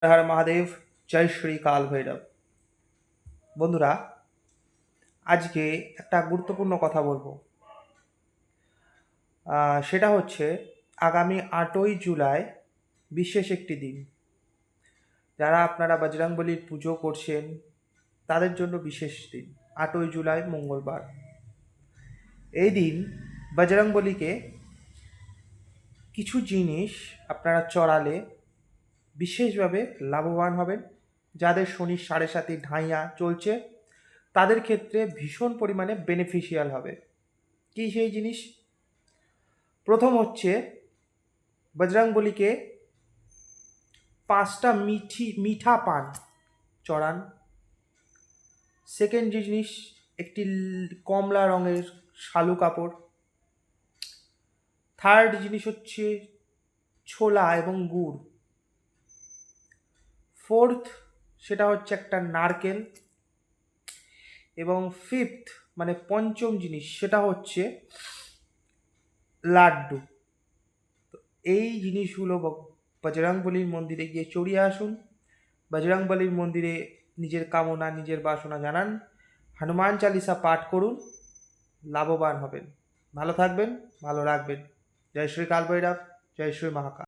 হর মহাদেব। জয় শ্রী কাল ভৈরব। বন্ধুরা, আজকে একটা গুরুত্বপূর্ণ কথা বলবো। সেটা হচ্ছে আগামী 8ই জুলাই বিশেষ একটি দিন। যারা আপনারা বজরংবলীর পুজো করছেন তাদের জন্য বিশেষ দিন। 8ই জুলাই মঙ্গলবার। এই দিন বজরংবলীকে কিছু জিনিস আপনারা চড়ালে বিশেষভাবে লাভবান হবেন। যাদের শনির 7.5 ঢাইয়া চলছে তাদের ক্ষেত্রে ভীষণ পরিমাণে বেনিফিশিয়াল হবে। কী সেই জিনিস? প্রথম হচ্ছে বজরংবলীকে 5টা মিঠা পান চড়ান। সেকেন্ড জিনিস, একটি কমলা রঙের শালু কাপড়। থার্ড জিনিস হচ্ছে ছোলা এবং গুড়। ফোর্থ, সেটা হচ্ছে একটা নারকেল। এবং ফিফথ মানে পঞ্চম জিনিস, সেটা হচ্ছে লাড্ডু। তো এই জিনিসগুলো বজরংবলীর মন্দিরে গিয়ে চড়িয়ে আসুন। বজরংবলীর মন্দিরে নিজের কামনা, নিজের বাসনা জানান। হনুমান চালিসা পাঠ করুন, লাভবান হবেন। ভালো থাকবেন, ভালো রাখবেন। জয় শ্রী কাল ভৈরব, জয় শ্রী মহাকাল।